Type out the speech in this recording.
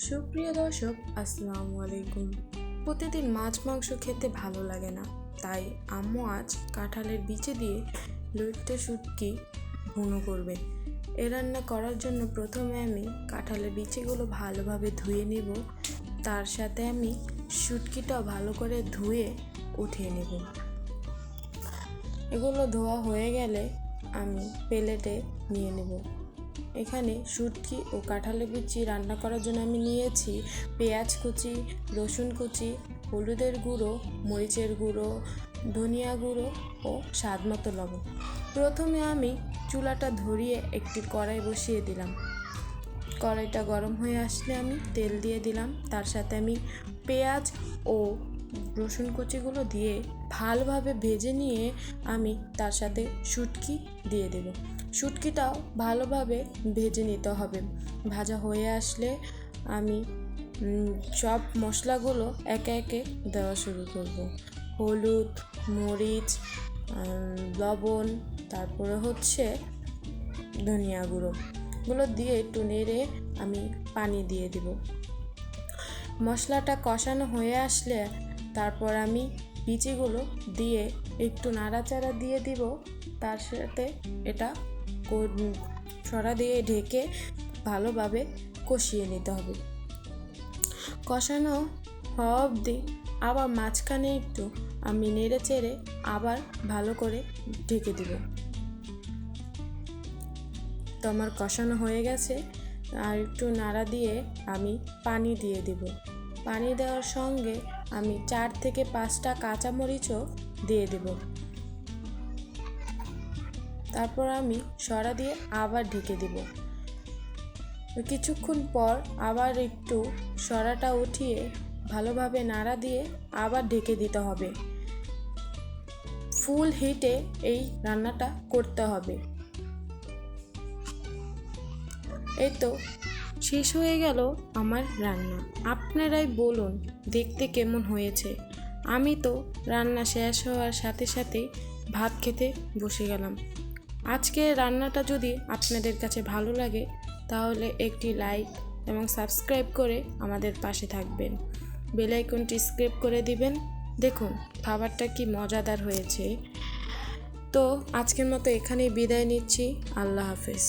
সুপ্রিয় দর্শক, আসসালামু আলাইকুম। প্রতিদিন মাছ মাংস খেতে ভালো লাগে না, তাই আম্মু আজ কাঁঠালের বিচি দিয়ে লইট্টা শুটকি ভুনো করবে। এ রান্না করার জন্য প্রথমে আমি কাঁঠালের বিচিগুলো ভালোভাবে ধুয়ে নেব, তার সাথে আমি শুটকিটাও ভালো করে ধুয়ে উঠিয়ে নেব। এগুলো ধোয়া হয়ে গেলে আমি প্লেটে নিয়ে নেব। এখানে শুটকি ও কাঁঠালের বিচি রান্না করার জন্য আমি নিয়েছি পেঁয়াজ কুচি, রসুন কুচি, হলুদের গুঁড়ো, মরিচের গুঁড়ো, ধনিয়া গুঁড়ো ও স্বাদ মতো লবণ। প্রথমে আমি চুলাটা ধরিয়ে একটি কড়াই বসিয়ে দিলাম। কড়াইটা গরম হয়ে আসলে আমি তেল দিয়ে দিলাম, তার সাথে আমি পেঁয়াজ ও রসুন কুচিগুলো দিয়ে ভালোভাবে ভেজে নিয়ে আমি তার সাথে শুটকি দিয়ে দেব। শুটকিটাও ভালোভাবে ভেজে নিতে হবে। ভাজা হয়ে আসলে আমি সব মশলাগুলো একে একে দেওয়া শুরু করব। হলুদ, মরিচ, লবণ, তারপরে ধনিয়া গুঁড়ো দিয়ে একটু নেড়ে আমি পানি দিয়ে দেব। মশলাটা কষানো হয়ে আসলে তারপর আমি বিচিগুলো দিয়ে একটু নাড়াচাড়া দিয়ে দিব, তার সাথে এটা ছড়া দিয়ে ঢেকে ভালোভাবে কষিয়ে নিতে হবে। কষানো হওয়া অবধি আবার মাঝখানে একটু আমি নেড়ে চেড়ে আবার ভালো করে ঢেকে দিব। তো আমার কষানো হয়ে গেছে, আর একটু নাড়া দিয়ে আমি পানি দিয়ে দিব। পানি দেওয়ার সঙ্গে আমি 4 থেকে 5টা কাঁচামরিচও দিয়ে দেব। তারপর আমি সরা দিয়ে আবার ঢেকে দেব। কিছুক্ষণ পর আবার একটু সরাটা উঠিয়ে ভালোভাবে নাড়া দিয়ে আবার ঢেকে দিতে হবে। ফুল হিটে এই রান্নাটা করতে হবে। এই তো শেষ হয়ে গেল আমার রান্না। আপনারাই বলুন দেখতে কেমন হয়েছে। আমি তো রান্না শেষ হওয়ার সাথে সাথেই ভাত খেতে বসে গেলাম। আজকে রান্নাটা যদি আপনাদের কাছে ভালো লাগে তাহলে একটি লাইক এবং সাবস্ক্রাইব করে আমাদের পাশে থাকবেন। বেল আইকনটি স্ক্রেপ করে দিবেন। দেখুন খাবারটা কি মজাদার হয়েছে। তো আজকের মতো এখানেই বিদায় নিচ্ছি। আল্লাহ হাফেজ।